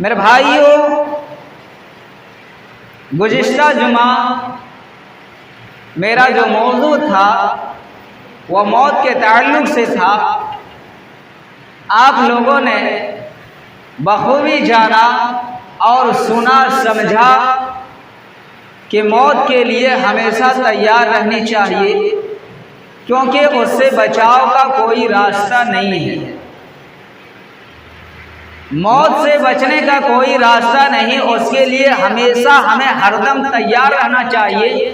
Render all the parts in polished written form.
میرے بھائیوں، گزشتہ جمعہ میرا جو موضوع تھا وہ موت کے تعلق سے تھا۔ آپ لوگوں نے بخوبی جانا اور سنا سمجھا کہ موت کے لیے ہمیشہ تیار رہنی چاہیے، کیونکہ اس سے بچاؤ کا کوئی راستہ نہیں ہے۔ موت سے بچنے کا کوئی راستہ نہیں، اس کے لیے ہمیشہ ہمیں ہر دم تیار رہنا چاہیے۔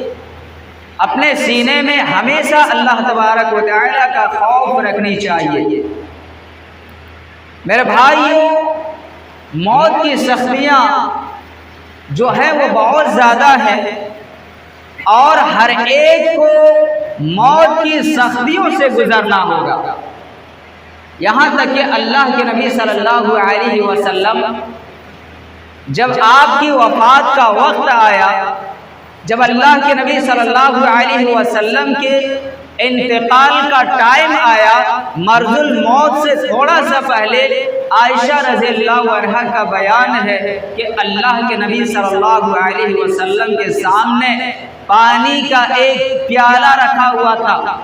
اپنے سینے میں ہمیشہ اللہ تبارک و تعالی کا خوف رکھنی چاہیے۔ میرے بھائیوں، موت کی سختیاں جو ہیں وہ بہت زیادہ ہیں، اور ہر ایک کو موت کی سختیوں سے گزرنا ہوگا۔ یہاں تک کہ اللہ کے نبی صلی اللہ علیہ وسلم جب آپ کی وفات کا وقت آیا، جب اللہ کے نبی صلی اللہ علیہ وسلم کے انتقال کا ٹائم آیا، مرض الموت سے تھوڑا سا پہلے عائشہ رضی اللہ عنہا کا بیان ہے کہ اللہ کے نبی صلی اللہ علیہ وسلم کے سامنے پانی کا ایک پیالہ رکھا ہوا تھا۔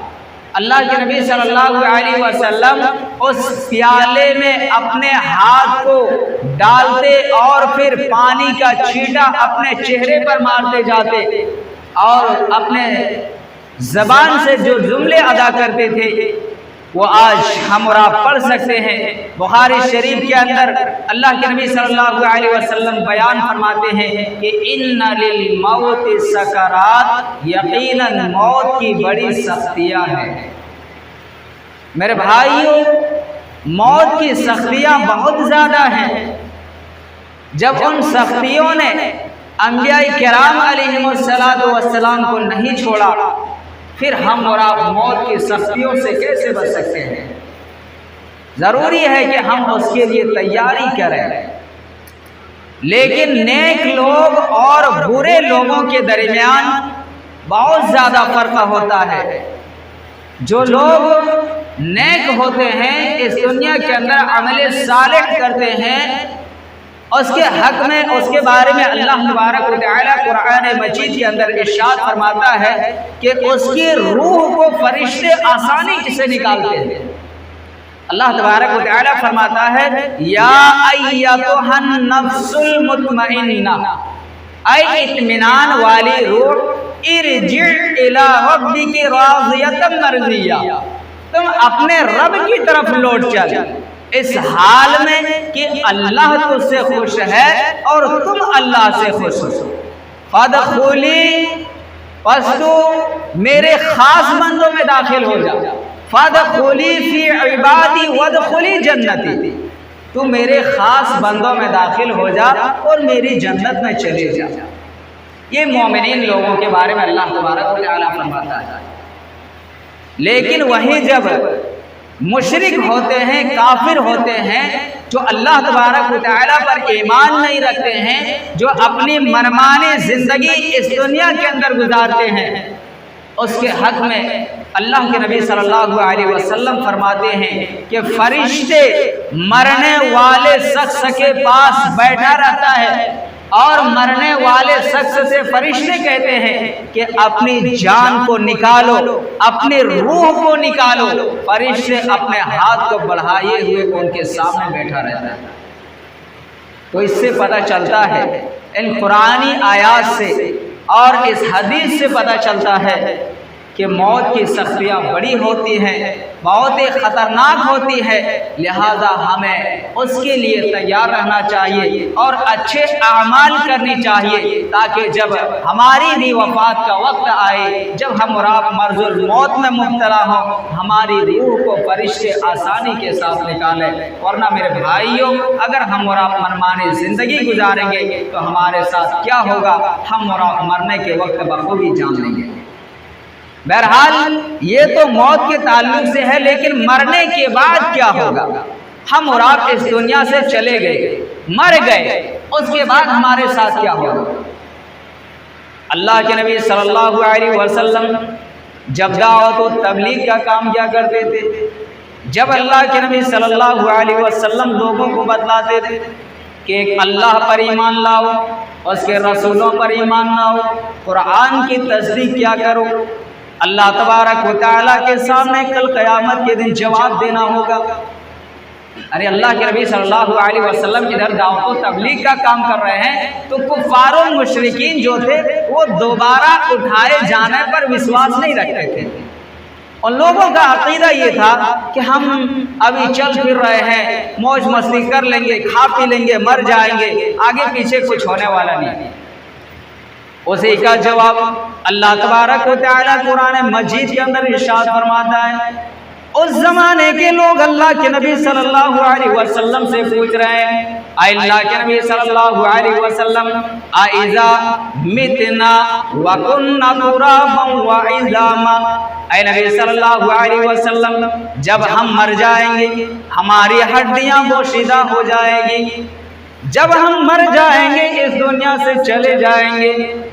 اللہ کے نبی صلی اللہ علیہ وسلم اس پیالے میں اپنے ہاتھ کو ڈالتے اور پھر پانی کا چھینٹا اپنے چہرے پر مارتے جاتے، اور اپنے زبان سے جو جملے ادا کرتے تھے وہ آج ہم اور آپ پڑھ سکتے ہیں۔ بخاری شریف کے اندر اللہ کے نبی صلی اللہ علیہ وسلم بیان فرماتے ہیں کہ ان للموت سکرات، یقیناً موت کی بڑی سختیاں ہیں۔ میرے بھائیوں، موت کی سختیاں بہت زیادہ ہیں۔ جب ان سختیوں نے انبیاء کرام علیہم السلام کو نہیں چھوڑا، پھر ہم اور آپ موت کی سختیوں سے کیسے بچ سکتے ہیں؟ ضروری ہے کہ ہم اس کے لیے تیاری کریں، لیکن نیک لوگ اور برے لوگوں کے درمیان بہت زیادہ فرق ہوتا ہے۔ جو لوگ نیک ہوتے ہیں، اس دنیا کے اندر عمل صالح کرتے ہیں، اس کے حق میں، اس کے بارے میں اللہ تبارک و تعالی قرآن مجید کے اندر ارشاد فرماتا ہے کہ اس کی روح کو فرشتے آسانی سے نکالتے ہیں۔ اللہ تبارک و تعالی فرماتا ہے یا ایتھا النفس المطمئنہ، اے اطمینان والی روح، ارجع الی ربک راضیۃ مرضیہ، تم اپنے رب کی طرف لوٹ چل، اس حال میں کہ اللہ تجھ سے خوش ہے اور تم اللہ سے خوش ہو۔ فادخلی، پس تو میرے خاص بندوں میں داخل ہو جا۔ فادخلی فی عبادی وادخلی جنتی، تو میرے خاص بندوں میں داخل ہو جا اور میری جنت میں چلے جا۔ یہ مومنین لوگوں کے بارے میں اللہ تبارک و تعالی فرماتا ہے۔ لیکن وہی جب مشرک ہوتے ہیں، کافر ہوتے ہیں، جو اللہ تبارک و تعالی پر ایمان نہیں رکھتے ہیں، جو اپنی منمانی زندگی اس دنیا کے اندر گزارتے ہیں، اس کے حق میں اللہ کے نبی صلی اللہ علیہ وسلم فرماتے ہیں کہ فرشتے مرنے والے شخص کے پاس بیٹھا رہتا ہے، اور مرنے والے شخص سے فرشتے کہتے ہیں کہ اپنی جان کو نکالو، اپنی روح کو نکالو۔ فرشتے اپنے ہاتھ کو بڑھائے ہوئے ان کے سامنے بیٹھا رہتا ہے۔ تو اس سے پتہ چلتا ہے، ان قرآنی آیات سے اور اس حدیث سے پتہ چلتا ہے کہ موت کی سختیاں بڑی ہوتی ہیں، بہت ہی خطرناک ہوتی ہے، لہذا ہمیں اس کے لیے تیار رہنا چاہیے اور اچھے اعمال کرنی چاہیے، تاکہ جب ہماری بھی وفات کا وقت آئے، جب ہم اور آپ مرض الموت میں مبتلا ہوں، ہماری روح کو فرشتے آسانی کے ساتھ نکالیں۔ ورنہ میرے بھائیوں، اگر ہم اور آپ منمانی زندگی گزاریں گے تو ہمارے ساتھ کیا ہوگا ہم اور آپ مرنے کے وقت بخوبی جان لیں گے۔ بہرحال یہ تو موت کے تعلق سے ہے، لیکن مرنے کے بعد کیا ہوگا؟ ہم اور آپ اس دنیا سے چلے گئے، مر گئے، اس کے بعد ہمارے ساتھ کیا ہوگا؟ اللہ کے نبی صلی اللہ علیہ وسلم جب دعوت و تبلیغ کا کام کیا کرتے تھے، جب اللہ کے نبی صلی اللہ علیہ وسلم لوگوں کو بتلاتے تھے، کہ ایک اللہ پر ایمان لاؤ، اس کے رسولوں پر ایمان لاؤ، قرآن کی تصدیق کیا کرو، اللہ تبارک و تعالیٰ کے سامنے کل قیامت کے دن جواب دینا ہوگا۔ ارے اللہ کے نبی صلی اللہ علیہ وسلم ادھر دعوت و تبلیغ کا کام کر رہے ہیں تو کفار و مشرکین جو تھے وہ دوبارہ اٹھائے جانے پر وشواس نہیں رکھتے تھے۔ ان لوگوں کا عقیدہ یہ تھا کہ ہم ابھی چل پھر رہے ہیں، موج مستی کر لیں گے، کھا پی لیں گے، مر جائیں گے، آگے پیچھے کچھ ہونے والا نہیں۔ اسی کا جواب اللہ تبارک و تعالیٰ قرآن مجید کے اندر ارشاد فرماتا ہے، اس زمانے کے لوگ اللہ کے نبی صلی اللہ علیہ وسلم سے پوچھ رہے ہیں، اے اللہ کے نبی صلی اللہ علیہ وسلم، اذا متنا وکنا ترابا وعظاما، اے نبی صلی اللہ علیہ وسلم جب ہم مر جائیں گے، ہماری ہڈیاں بوشیدہ ہو جائیں گی، جب ہم مر جائیں گے، اس دنیا سے چلے جائیں گے،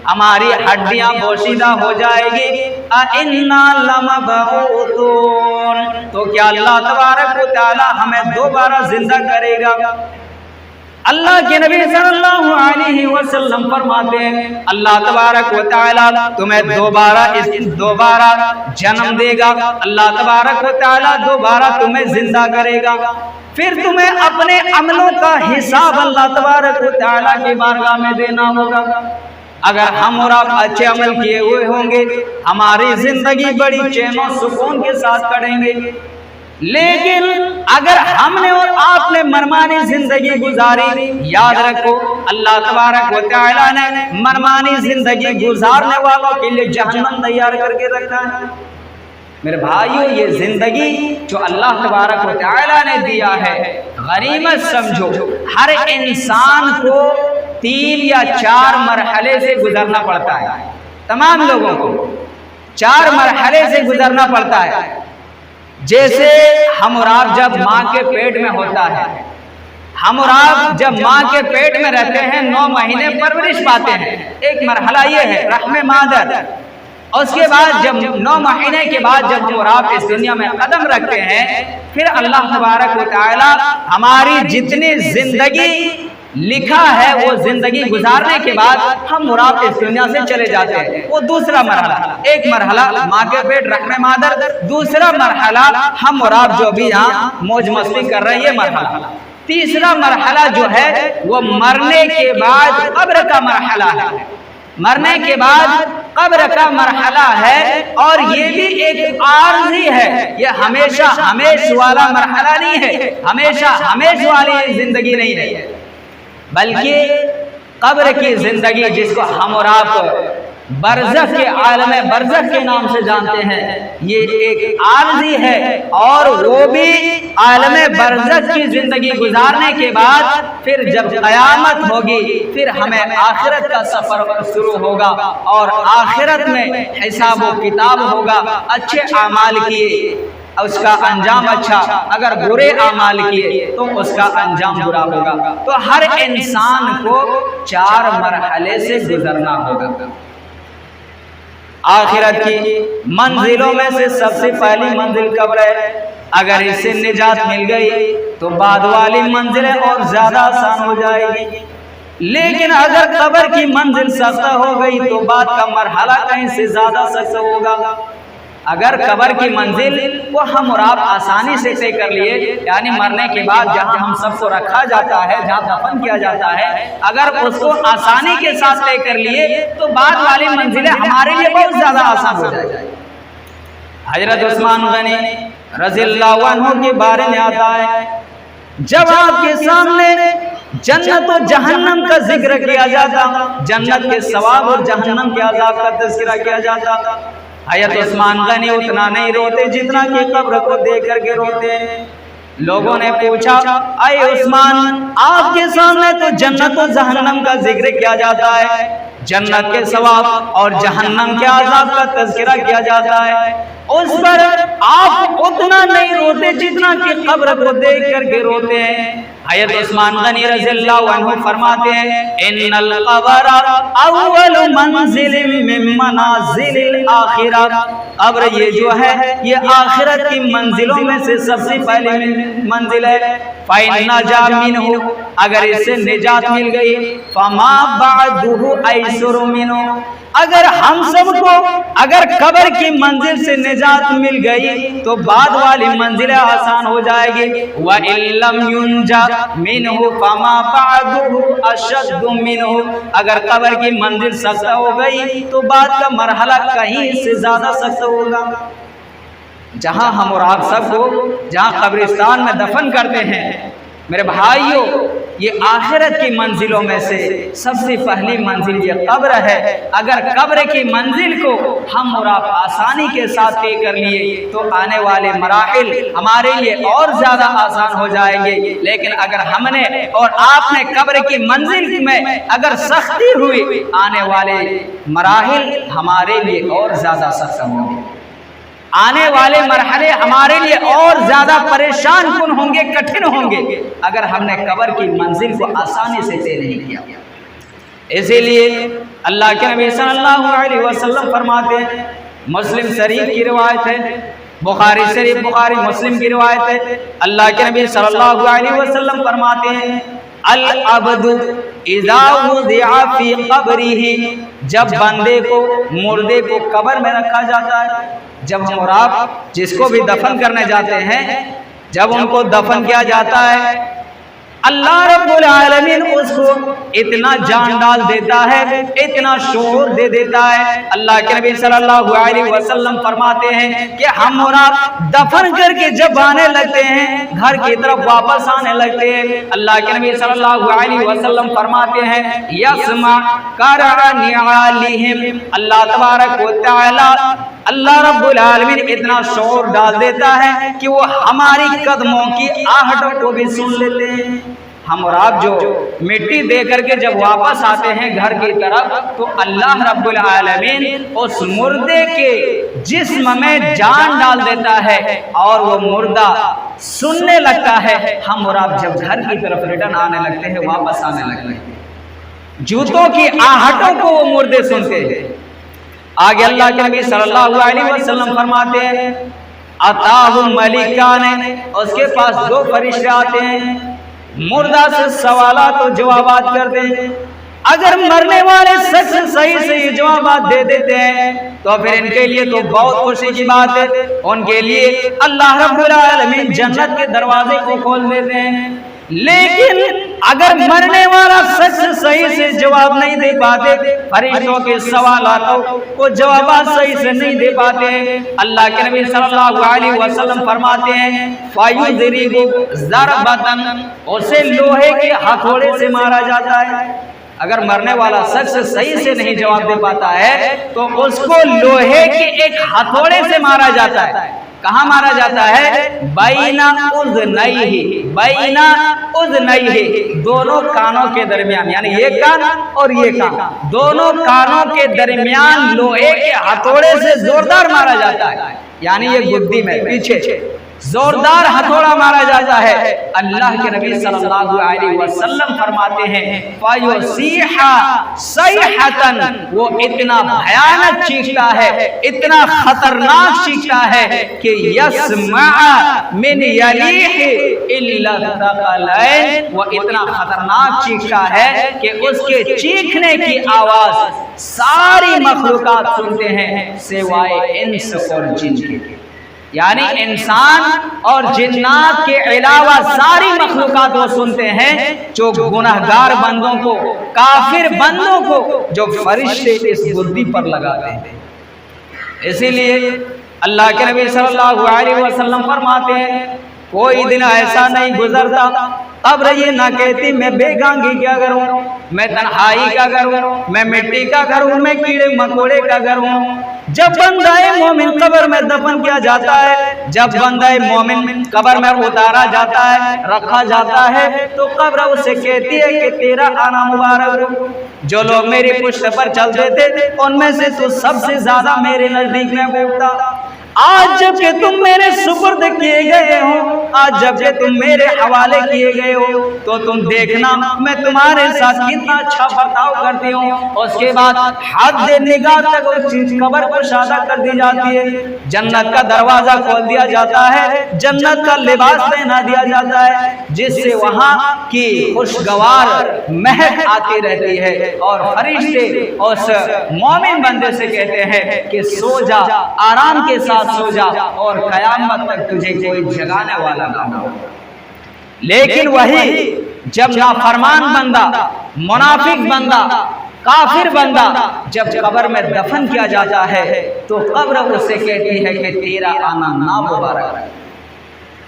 ہماری ہڈیاں بوشیدہ ہو جائے گی، اِنَّا لَمَبْعُوثُونَ، تو کیا اللہ تبارک و تعالی ہمیں دوبارہ زندہ کرے گا؟ اللہ کے نبی صلی اللہ علیہ وسلم فرماتے ہیں اللہ تبارک و تعالی تمہیں دوبارہ جنم دے گا، اللہ تبارک و تعالی دوبارہ تمہیں زندہ کرے گا، پھر تمہیں اپنے عملوں کا حساب اللہ تبارک و تعالی کی بارگاہ میں دینا ہوگا۔ اگر ہم اور آپ اچھے عمل کیے ہوئے ہوں گے، ہماری زندگی بڑی چین و سکون کے ساتھ کٹیں گے، لیکن اگر ہم نے اور آپ نے منمانی زندگی گزاری، یاد رکھو اللہ تبارک و تعالی نے منمانی زندگی گزارنے والوں کے لیے جہنم تیار کر کے رکھا ہے۔ میرے بھائیو، یہ زندگی جو اللہ تبارک و تعالی نے دیا ہے غنیمت سمجھو۔ ہر انسان کو 3 یا 4 مرحلے سے گزرنا پڑتا ہے، تمام لوگوں کو 4 مرحلے سے گزرنا پڑتا ہے۔ جیسے ہم اور آپ جب ماں کے پیٹ میں ہوتا ہے، ہم اور آپ جب ماں کے پیٹ میں رہتے ہیں 9 مہینے پرورش پاتے ہیں، ایک مرحلہ یہ ہے رحم مادر۔ اس کے بعد جب 9 مہینے کے بعد جب ہم اور آپ اس دنیا میں قدم رکھتے ہیں، پھر اللہ تبارک و تعالی ہماری جتنی زندگی لکھا ہے وہ زندگی گزارنے کے بعد ہم اور آپ اس دنیا سے چلے جاتے ہیں، وہ دوسرا مرحلہ۔ ایک مرحلہ ماں کے پیٹ رحم مادر، دوسرا مرحلہ ہم اور آپ جو بھی یہاں موج مستی کر رہے ہیں یہ مرحلہ، تیسرا مرحلہ جو ہے وہ مرنے کے بعد قبر کا مرحلہ ہے، مرنے کے بعد قبر کا مرحلہ ہے، اور یہ بھی ایک عارضی ہے، یہ ہمیشہ ہمیش والا مرحلہ نہیں ہے، ہمیشہ ہمیش والی زندگی نہیں ہے، بلکہ قبر کی زندگی جس کو ہم اور آپ برزخ کے عالم برزخ کے نام سے جانتے ہیں، یہ ایک عارضی ہے، اور وہ بھی عالم برزخ کی زندگی گزارنے کے بعد پھر جب قیامت ہوگی پھر ہمیں آخرت کا سفر شروع ہوگا، اور آخرت میں حساب و کتاب ہوگا، اچھے اعمال کیے اس کا انجام اچھا، اگر برے اعمال کیے تو اس کا انجام برا ہوگا۔ تو ہر انسان کو 4 مرحلے سے گزرنا ہوگا۔ آخرت کی منزلوں میں سے سب سے پہلی منزل قبر ہے، اگر اس سے نجات مل گئی تو بعد والی منزلیں اور زیادہ آسان ہو جائے گی، لیکن اگر قبر کی منزل سخت ہو گئی تو بعد کا مرحلہ کہیں سے زیادہ سخت ہوگا۔ اگر قبر کی منزل کو ہم اور آپ آسانی سے طے کر لیے، یعنی مرنے کے بعد جہاں ہم سب کو رکھا جاتا ہے، جہاں دفن کیا جاتا ہے، اگر اس کو آسانی کے ساتھ طے کر لیے تو بعد والی منزلیں ہمارے لیے بہت زیادہ آسان ہو جائے گی۔ حضرت عثمان غنی رضی اللہ عنہ کے بارے میں آتا ہے، جب آپ کے سامنے جنت و جہنم کا ذکر کیا جاتا، جنت کے ثواب اور جہنم کے عذاب کا تذکرہ کیا جاتا، حضرت عثمان غنی اتنا نہیں روتے جتنا کہ قبر کو دیکھ کر کے روتے ہیں۔ لوگوں نے پوچھا، اے عثمان، آپ کے سامنے تو جنت و جہنم کا ذکر کیا جاتا ہے، جنت کے ثواب اور جہنم کے عذاب کا تذکرہ کیا جاتا ہے، اس پر آپ اتنا نہیں روتے جتنا کہ قبر کو دیکھ کر کے روتے ہیں۔ حضرت عثمان غنی رضی اللہ عنہ فرماتے ہیں ان القبر اول منزل من منازل الاخرہ، قبر یہ جو ہے یہ آخرت کی منزلوں میں سے سب سے پہلی منزل ہے۔ فَإِنْ نَجَا مِنْهُ، اگر اس سے نجات مل گئی، فَمَا بَعْدُهُ أَيْسُرُ مِنْهُ، اگر ہم سب کو اگر قبر کی منزل سے نجات مل گئی تو بعد والی منزل آسان ہو جائے گی۔ وَإِن لَّمْ يُنْجَ مِنْهُ فَمَا بَعْدُهُ أَشَدُّ مِنْهُ، اگر قبر کی منزل سخت ہو گئی تو بعد کا مرحلہ کہیں سے زیادہ سخت ہوگا۔ جہاں ہم اور آپ سب کو جہاں قبرستان میں دفن کرتے ہیں، میرے بھائیوں، یہ آخرت کی منزلوں میں سے سب سے پہلی منزل یہ قبر ہے۔ اگر قبر کی منزل کو ہم اور آپ آسانی کے ساتھ طے کر لیے تو آنے والے مراحل ہمارے لیے اور زیادہ آسان ہو جائیں گے، لیکن اگر ہم نے اور آپ نے قبر کی منزل میں اگر سختی ہوئی، آنے والے مراحل ہمارے لیے اور زیادہ سخت ہوں گے، آنے والے مرحلے ہمارے لیے اور زیادہ پریشان کن ہوں گے، کٹھن ہوں گے، اگر ہم نے قبر کی منزل کو آسانی سے طے نہیں کیا۔ اسی لیے اللہ کے نبی صلی اللہ علیہ وسلم فرماتے ہیں، مسلم شریف کی روایت ہے، بخاری شریف بخاری مسلم کی روایت ہے، اللہ کے نبی صلی اللہ علیہ وسلم فرماتے ہیں العبد اذا وضع فی قبرہ، جب بندے کو مردے کو قبر میں رکھا جاتا ہے، جب ہم اور آپ جس کو بھی دفن کرنے جاتے ہیں، جب ان کو دفن کیا جاتا ہے، اللہ رب العالمین اس کو اتنا جان ڈال دیتا ہے، اتنا شعور دے دیتا ہے۔ اللہ کے نبی صلی اللہ علیہ وسلم فرماتے ہیں کہ ہم اور آپ دفن کر کے جب آنے لگتے ہیں، گھر کی طرف واپس آنے لگتے ہیں، اللہ کے نبی صلی اللہ علیہ وسلم فرماتے ہیں یسمع قرع نعالہم، اللہ تبارک و تعالی اللہ رب العالمین اتنا شعور ڈال دیتا ہے کہ وہ ہماری قدموں کی آہٹوں کو بھی سن لیتے ہیں۔ ہم اور آپ جو مٹی دے کر کے جب واپس آتے ہیں گھر کی طرف، تو اللہ رب العالمین اس مردے کے جسم میں جان ڈال دیتا ہے اور وہ مردہ سننے لگتا ہے۔ ہم اور آپ جب گھر کی طرف ریٹرن آنے لگتے ہیں، واپس آنے لگتے ہیں، جوتوں کی آہٹوں کو وہ مردے سنتے ہیں۔ آگے اللہ کے نبی صلی اللہ علیہ وسلم فرماتے ہیں اتاہ ملکان، اس کے پاس دو فرشتے آتے ہیں، مردہ سے سوالات و جوابات کرتے ہیں۔ اگر مرنے والے سچ صحیح سے یہ جوابات دے دیتے ہیں تو پھر ان کے لیے تو بہت خوشی کی بات ہے، ان کے لیے اللہ رب العالمین جنت کے دروازے کو کھول دیتے ہیں۔ لیکن اگر مرنے والا سچ صحیح سے جواب نہیں دے پاتے، فرشتوں کے سوالاتوں کو جوابات صحیح سے نہیں دے پاتے، اللہ کے نبی صلی اللہ علیہ وسلم فرماتے ہیں فَيُضْرِبُ ضَرْبَةً، اسے لوہے کے ہتھوڑے سے مارا جاتا ہے۔ اگر مرنے والا شخص صحیح سے نہیں جواب دے پاتا ہے تو اس کو لوہے کے ایک ہتھوڑے سے مارا جاتا ہے۔ کہاں مارا جاتا ہے؟ بین اذنیہ، بین اذنیہ، دونوں کانوں کے درمیان، یعنی یہ کان اور یہ کان، دونوں کانوں کے درمیان لوہے کے ہتھوڑے سے زوردار مارا جاتا ہے، یعنی یہ گدی میں پیچھے زوردار ہتھوڑا مارا جاتا ہے۔ اللہ کے نبی صلی اللہ علیہ وسلم فرماتے ہیں فَيُصِيحَ صَيْحَةً، وہ اتنا بھیانک چیختا ہے، اتنا خطرناک چیختا ہے کہ يَسْمَعَ مِنْ يَلِيهِ إِلَّا الثَّقَلَيْنِ، وہ اتنا خطرناک چیختا ہے کہ اس کے چیخنے کی آواز ساری مخلوقات سنتے ہیں سوائے انس اور جن کے، یعنی انسان اور جنات کے علاوہ ساری مخلوقات وہ سنتے ہیں، جو گناہگار بندوں کو، کافر بندوں کو جو فرشتے اس گدی پر لگاتے ہیں۔ اسی لیے اللہ کے نبی صلی اللہ علیہ وسلم فرماتے ہیں کوئی دن ایسا نہیں گزرتا قبر یہ نہ کہتی میں بے گانگی کیا کروں، میں تنہائی کا کروں، میں مٹی کا کروں، میں کیڑے مکوڑے کا کروں۔ جب بندہ مومن قبر میں دفن کیا جاتا ہے، جب بندہ مومن قبر میں اتارا جاتا ہے، رکھا جاتا ہے، تو قبر اسے کہتی ہے کہ تیرا آنا مبارک ہو، جو لوگ میری پشت پر چلتے تھے ان میں سے تو سب سے زیادہ میرے نزدیک میں بیٹھتا۔ آج جب کہ تم میرے سپرد کیے گئے ہو، آج جب کہ تم میرے حوالے کیے گئے ہو، تو تم دیکھنا میں تمہارے ساتھ کتنا اچھا برتاؤ کرتی ہوں۔ اس کے بعد حد نگاہ تک اس قبر کو شادہ کر دی جاتی ہے، جنت کا دروازہ کھول دیا جاتا ہے، جنت کا لباس پہنا دیا جاتا ہے، جس سے وہاں کی خوشگوار مہک آتی رہتی ہے، اور فرشتے اس مومن بندے سے کہتے ہیں کہ سو جا، آرام کے ساتھ سو جا، اور قیامت تک تجھے کوئی جگانے والا نہ ہو۔ لیکن وہی جب نافرمان بندہ، منافق بندہ، کافر بندہ جب قبر میں دفن کیا جاتا ہے تو قبر اسے کہتی ہے کہ تیرا آنا نامبارک ہے،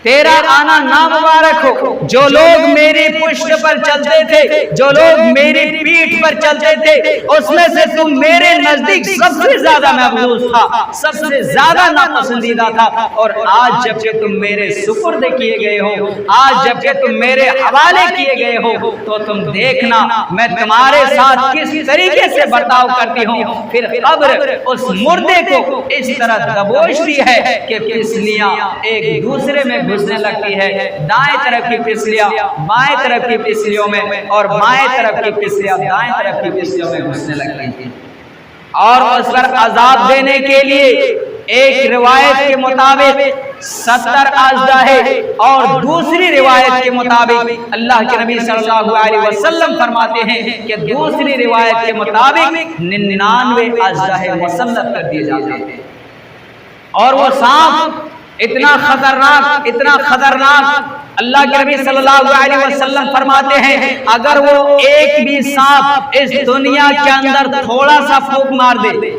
تیرا آنا نامبارک ہو۔ جو لوگ میری پشت پر چلتے تھے، جو لوگ میری پیٹھ پر چلتے تھے، اس میں سے تم میرے نزدیک سب سے زیادہ محبوب تھا، سب سے زیادہ ناپسندیدہ تھا، اور آج جب کہ تم میرے سپرد کیے گئے ہو، آج جب کہ تم میرے حوالے کیے گئے ہو، تو تم دیکھنا میں تمہارے ساتھ کس طریقے سے برتاؤ کرتی ہوں۔ پھر قبر اس مردے کو اس طرح دبوچتی ہے کہ پسلیاں ایک دوسرے میں گھسنے لگتی ہے، دائیں طرف کی پسلیاں بائیں طرف کی پسلیوں میں، اور بائیں طرف کی پسلیاں دائیں طرف کی پسلیوں میں گھسنے لگتی ہیں، اور اس پر عذاب دینے کے لیے ایک روایت کے مطابق 70 اژدھا ہے، اور دوسری روایت کے مطابق اللہ کے نبی صلی اللہ علیہ وسلم فرماتے ہیں کہ دوسری روایت کے مطابق 99 اژدھا مسلط کر دیے جاتے ہیں، اور وہ سانپ اتنا خطرناک اللہ کے نبی صلی اللہ علیہ وسلم فرماتے ہیں اگر وہ ایک بھی سانپ اس دنیا کے اندر تھوڑا سا پھونک مار دے،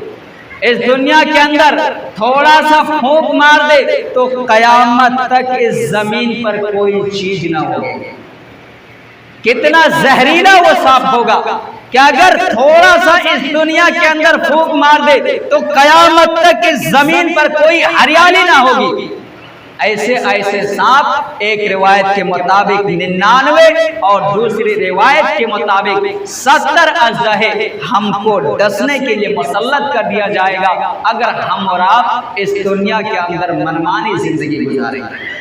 اس دنیا کے اندر تھوڑا سا پھونک مار دے، تو قیامت تک اس زمین پر کوئی چیز نہ ہوگی۔ کتنا زہریلا وہ سانپ ہوگا کہ اگر تھوڑا سا اس دنیا کے اندر پھونک مار دے تو قیامت تک اس زمین پر کوئی ہریالی نہ ہوگی۔ ایسے سانپ ایک روایت کے مطابق 99 اور دوسری روایت کے مطابق 70 اژدھا ہم کو ڈسنے کے لیے مسلط کر دیا جائے گا اگر ہم اور آپ اس دنیا کے اندر منمانی زندگی گزاریں گے۔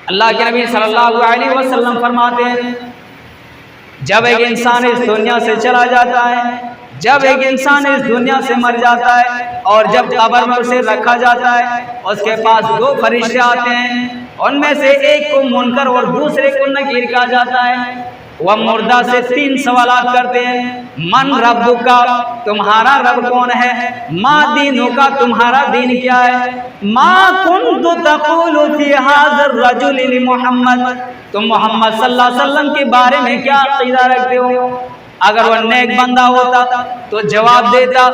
اللہ کے نبی صلی اللہ علیہ وسلم فرماتے ہیں جب ایک انسان اس دنیا سے چلا جاتا ہے، جب ایک انسان اس دنیا سے مر جاتا ہے اور جب قبر میں اسے رکھا جاتا ہے، اس کے پاس 2 فرشتے آتے ہیں، ان میں سے ایک کو منکر اور دوسرے کو نکیر کہا جاتا ہے۔ وہ مردہ سے 3 سوالات کرتے ہیں، من ربکا، تمہارا رب کون ہے؟ ما دینکا، تمہارا دین کیا ہے؟ ما کنت تقول فی ھذا الرجل لمحمد، تم محمد صلی اللہ علیہ وسلم کے بارے میں کیا عقیدہ رکھتے ہو؟ اگر وہ نیک بندہ ہوتا تو جواب دیتا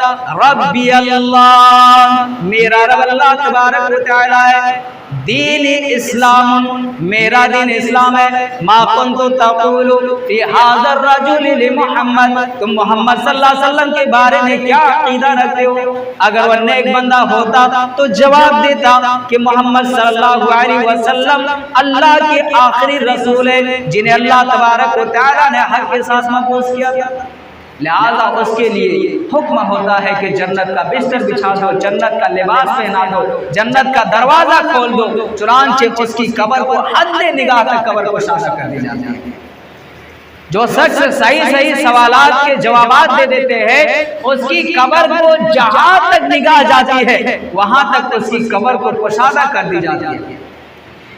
ربی اللہ، میرا رب اللہ تبارک و تعالی ہے، دین اسلام، میرا دین اسلام ہے، ما کنت تقول فی ھذا الرجل لمحمد، تم محمد صلی اللہ علیہ وسلم کے بارے میں کیا عقیدہ رکھتے ہو؟ اگر وہ نیک بندہ ہوتا تو جواب دیتا کہ محمد صلی اللہ علیہ وسلم اللہ کے آخری رسول ہیں جنہیں اللہ تبارک و تعالی نے حق کے ساتھ مبعوث کیا تھا، لہذا اس کے لیے حکم ہوتا ہے کہ جنت کا بستر بچھا دو، جنت کا لباس پہنا دو، جنت کا دروازہ کھول دو، چنانچہ اس کی قبر کو حد نگاہ تک قبر کو شادہ کر دی جاتی ہے۔ جو شخص صحیح سوالات کے جوابات دے دیتے ہیں اس کی قبر کو جہاں تک نگاہ جاتی ہے وہاں تک اس کی قبر کو کشادہ کر دی جاتی ہے۔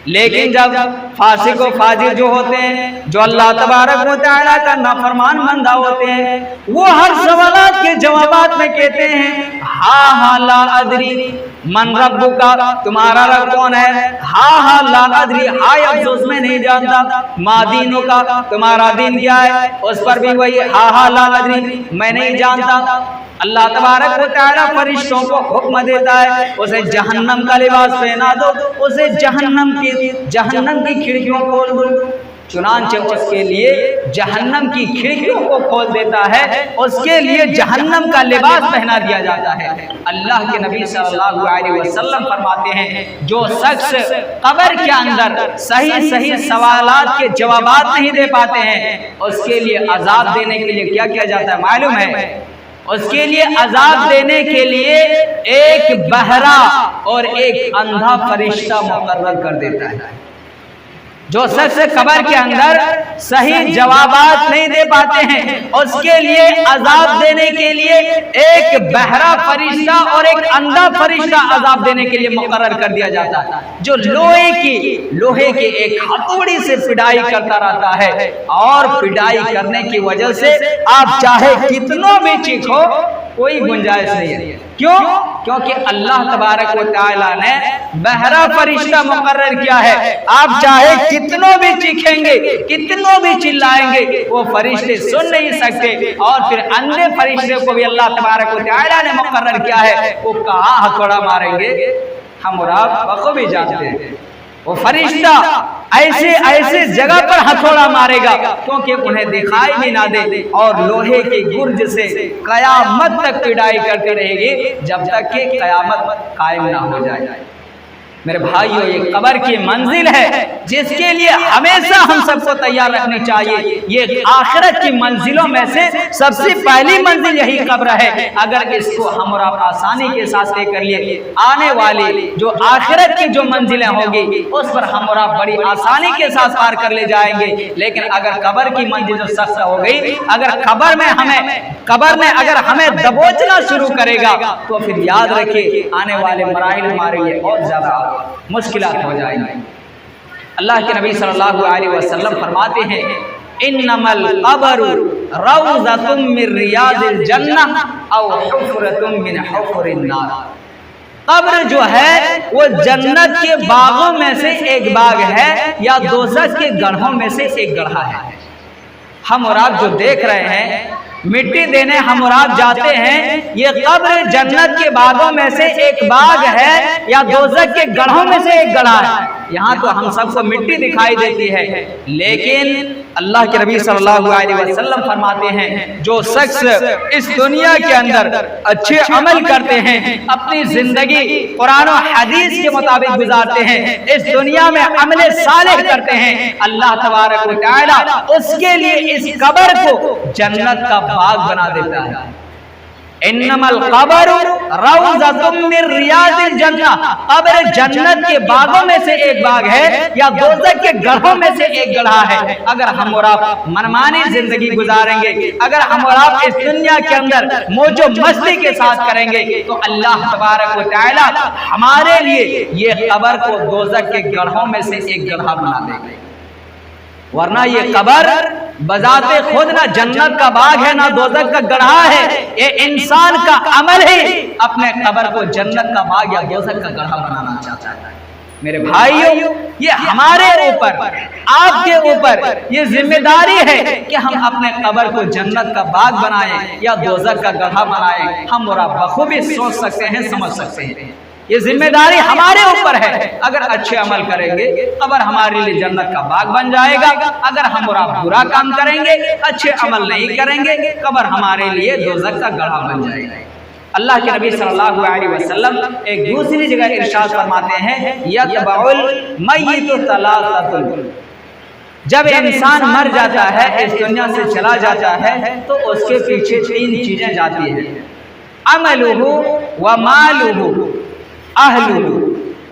لیکن جب فاسق و فاجر جو ہوتے ہیں، جو اللہ تبارک و تعالیٰ کا نافرمان بندہ ہوتے ہیں، وہ ہر سوالات کے جوابات میں کہتے ہیں ہاں لا ادری من ربکا، تمہارا رب کون ہے؟ ہاں لا ادری، ہائے افسوس میں نہیں جانتا۔ ما دینکا، تمہارا دین کیا ہے؟ اس پر بھی وہی ہاں لا ادری، میں نہیں جانتا۔ اللہ تبارک و تعالیٰ فرشتوں کو حکم دیتا ہے اسے جہنم کا لباس پہنا دو، اسے جہنم کی کھڑکیوں کھول دو، چنانچہ اس کے لیے جہنم کی کھڑکیوں کو کھول دیتا ہے، اس کے لیے جہنم کا لباس پہنا دیا جاتا ہے۔ اللہ کے نبی صلی اللہ علیہ وسلم فرماتے ہیں جو شخص قبر کے اندر صحیح سوالات کے جوابات نہیں دے پاتے ہیں اس کے لیے عذاب دینے کے لیے کیا کیا جاتا ہے معلوم ہے؟ اس کے لیے عذاب دینے کے لیے ایک بہرا اور ایک اندھا فرشتہ مقرر کر دیتا ہے۔ جو شخص قبر کے اندر صحیح جوابات نہیں دے پاتے ہیں، اس کے لیے عذاب دینے کے لیے ایک بہرا فرشتہ اور ایک اندھا فرشتہ عذاب دینے کے لیے مقرر کر دیا جاتا ہے، جو لوہے کی ایک ہتھوڑی سے پڑائی کرتا رہتا ہے، اور پڑائی کرنے کی وجہ سے آپ چاہے کتنوں بھی چیخو کوئی گنجائش نہیں ہے۔ کیوں؟ کیونکہ اللہ تبارک و تعالی نے بہرا فرشتہ مقرر کیا ہے، آپ چاہے کتنوں بھی چیخیں گے، کتنوں بھی چلائیں گے، وہ فرشتے سن نہیں سکتے۔ اور پھر اندھے فرشتے کو بھی اللہ تبارک و تعالی نے مقرر کیا ہے، وہ کہاں ہتھوڑا ماریں گے ہم اور آپ بخوبی جانتے ہیں۔ وہ فرشتہ ایسے جگہ پر ہتھوڑا مارے گا کیونکہ انہیں دکھائی بھی نہ دے، اور لوہے کی گرج سے قیامت تک پڑائی کرتے رہے گی جب تک کہ قیامت قائم نہ ہو جائے۔ میرے بھائیو، یہ قبر کی منزل ہے جس کے لیے ہمیشہ ہم سب کو تیار رکھنی چاہیے۔ یہ آخرت کی منزلوں میں سے سب سے پہلی منزل یہی قبر ہے۔ اگر اس کو ہم اور آپ آسانی کے ساتھ لے کر لیے، آنے والی جو آخرت کی جو منزلیں ہوں گی اس پر ہم اور آپ بڑی آسانی کے ساتھ پار کر لے جائیں گے۔ لیکن اگر قبر کی منزل جو سخت ہو گئی، اگر قبر میں اگر ہمیں دبوچنا شروع کرے گا تو پھر یاد رکھیے آنے والے مراحل ہمارے لیے اور زیادہ مشکلات ہو جائیں گی۔ اللہ کے نبی صلی اللہ علیہ وسلم فرماتے ہیں، انما القبر روضۃ من ریاض الجنہ او حفرۃ من حفر النار۔ قبر جو ہے وہ جنت کے باغوں میں سے ایک باغ ہے یا دوزخ کے گڑھوں میں سے ایک گڑھا ہے۔ ہم اور آپ جو دیکھ رہے ہیں، مٹی دینے ہم اور آپ جاتے ہیں، یہ قبر جنت کے باغوں میں سے ایک باغ ہے یا دوزخ کے گڑھوں میں سے ایک گڑھا ہے۔ یہاں تو ہم سب کو مٹی دکھائی دیتی ہے، لیکن اللہ کے نبی صلی اللہ علیہ وسلم فرماتے ہیں جو شخص اس دنیا کے اندر اچھے عمل کرتے ہیں، اپنی زندگی قرآن و حدیث کے مطابق گزارتے ہیں، اس دنیا میں عمل صالح کرتے ہیں، اللہ تبارک و تعالی اس کے لیے اس قبر کو جنت کا باغ بنا دیتا ہے۔ انما القبر روضۃ من ریاض الجنہ، قبر جنت کے باغوں میں سے ایک باغ ہے یا دوزخ کے گڑھوں میں سے ایک گڑھا ہے۔ اگر ہم اور آپ منمانی زندگی گزاریں گے، اگر ہم اور آپ اس دنیا کے اندر موج و مستی کے ساتھ کریں گے تو اللہ تبارک و تعالی ہمارے لیے یہ قبر کو دوزخ کے گڑھوں میں سے ایک گڑھا بنا دے گا۔ ورنہ یہ قبر بذات خود نہ جنت کا باغ ہے نہ دوزخ کا گڑھا ہے، یہ انسان کا عمل ہی اپنے قبر کو جنت کا باغ یا دوزخ کا گڑھا بنانا چاہتا ہے۔ میرے بھائیو، یہ ہمارے اوپر، آپ کے اوپر یہ ذمہ داری ہے کہ ہم اپنے قبر کو جنت کا باغ بنائیں یا دوزخ کا گڑھا بنائیں۔ ہم اور آپ بخوبی سوچ سکتے ہیں، سمجھ سکتے ہیں، یہ ذمہ داری ہمارے اوپر ہے۔ اگر اچھے عمل کریں گے قبر ہمارے لیے جنت کا باغ بن جائے گا، اگر ہم اور آپ برا کام کریں گے، اچھے عمل نہیں کریں گے، قبر ہمارے لیے دوزخ کا گڑھا بن جائے گا۔ اللہ کے نبی صلی اللہ علیہ وسلم ایک دوسری جگہ ارشاد فرماتے ہیں، یتبع المیت ثلاثۃ، جب انسان مر جاتا ہے، اس دنیا سے چلا جاتا ہے تو اس کے پیچھے تین چیزیں جاتی ہیں، عملہ ومالہ اہلہ،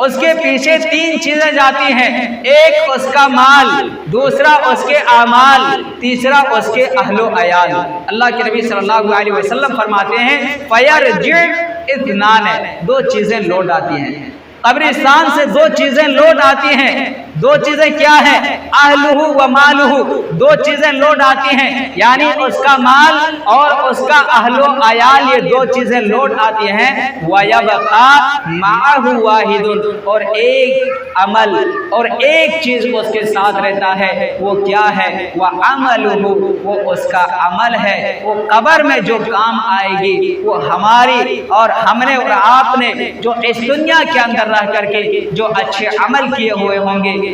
اس کے پیچھے تین چیزیں جاتی ہیں، ایک اس کا مال، دوسرا اس کے اعمال، تیسرا اس کے اہل و عیال۔ اللہ کے نبی صلی اللہ علیہ وسلم فرماتے ہیں فیرجع اثنان، دو چیزیں لوٹ آتی ہیں، قبرستان سے دو چیزیں لوٹ آتی ہیں۔ دو چیزیں کیا ہیں؟ اہلہ و مالہ، دو چیزیں لوٹ آتی ہیں، یعنی اس کا مال اور اس کا اہل و عیال، یہ دو چیزیں لوٹ آتی ہیں۔ وَيَبْقَى مَعَهُ وَاحِدٌ، اور ایک عمل اور ایک چیز اس کے ساتھ رہتا ہے، وہ کیا ہے؟ وَعَمَلُهُ، وہ اس کا عمل ہے، وہ قبر میں جو کام آئے گی وہ ہماری اور ہم نے اور آپ نے جو اس دنیا کے اندر رہ کر کے جو اچھے عمل کیے ہوئے ہوں گے